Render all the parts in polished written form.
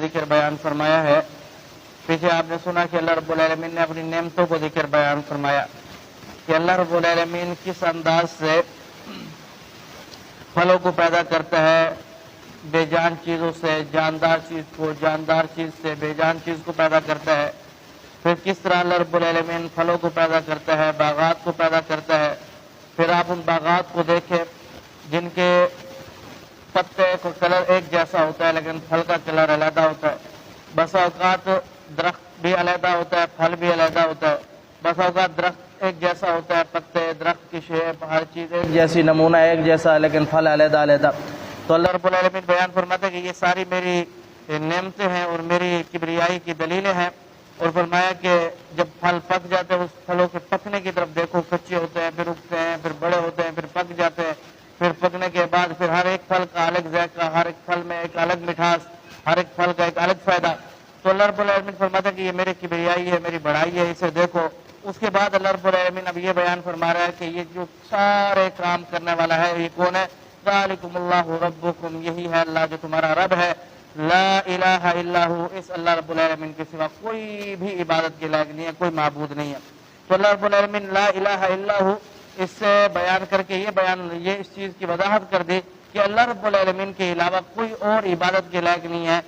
ذکر بیان فرمایا ہے۔ پیچھے آپ نے سنا کہ اللہ رب العالمین نے اپنی نعمتوں کو ذکر بیان فرمایا کہ اللہ رب العالمین کس انداز سے پھلوں کو پیدا کرتا ہے بے جان چیزوں سے، جاندار چیز کو جاندار چیز سے بے جان چیز کو پیدا کرتا ہے۔ پھر کس طرح اللہ رب العالمین پھلوں کو پیدا کرتا ہے، باغات کو پیدا کرتا ہے۔ پھر آپ ان باغات کو دیکھیں جن کے پتے کا کلر ایک جیسا ہوتا ہے لیکن پھل کا کلر علیحدہ ہوتا ہے۔ بسا اوقات درخت بھی علیحدہ ہوتا ہے، پھل بھی علیحدہ ہوتا ہے۔ بسا اوقات درخت ایک جیسا ہوتا ہے، پتے، درخت کی شیپ، ہر چیز ایک جیسی، نمونہ ایک جیسا، لیکن پھل علیحدہ علیحدہ۔ تو اللہ رب العالمین بیان فرماتا ہے کہ یہ ساری میری نعمتیں ہیں اور میری کبریائی کی دلیلیں ہیں، اور فرمایا کہ جب پھل پک جاتے ہیں اس پھلوں کے پکنے کی طرف دیکھو، کچے ہوتے ہیں، پھر اگتے ہیں، پھر بڑے ہوتے ہیں، پھر پک جاتے ہیں، پھر پکنے کے بعد پھر ہر ایک پھل کا الگ ذائقہ، ہر ایک پھل میں ایک الگ مٹھاس، ہر ایک پھل کا ایک الگ فائدہ۔ تو اللہ رب العالمین فرماتا ہے کہ یہ میری کبریائی ہے، میری بڑائی ہے، اسے دیکھو۔ اس کے بعد اللہ رب العالمین اب یہ بیان فرما رہا ہے کہ یہ جو سارے کام کرنے والا ہے یہ کون ہے؟ ذالکم اللہ ربکم، یہی ہے اللہ جو تمہارا رب ہے، لا الہ الا ہو، اس اللہ رب العالمین کے سوا کوئی بھی عبادت کے لائق نہیں ہے، کوئی معبود نہیں ہے۔ تو اللہ رب العالمین لا الہ الا ہو اس سے بیان کر کے یہ اس چیز کی وضاحت کر دی کہ اللہ رب العالمین کے علاوہ کوئی اور عبادت کے لائق نہیں ہے۔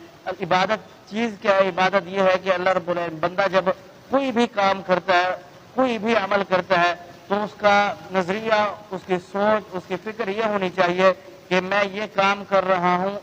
عبادت چیز کیا ہے؟ عبادت یہ ہے کہ اللہ رب العالمین، بندہ جب کوئی بھی کام کرتا ہے، کوئی بھی عمل کرتا ہے، تو اس کا نظریہ، اس کی سوچ، اس کی فکر یہ ہونی چاہیے کہ میں یہ کام کر رہا ہوں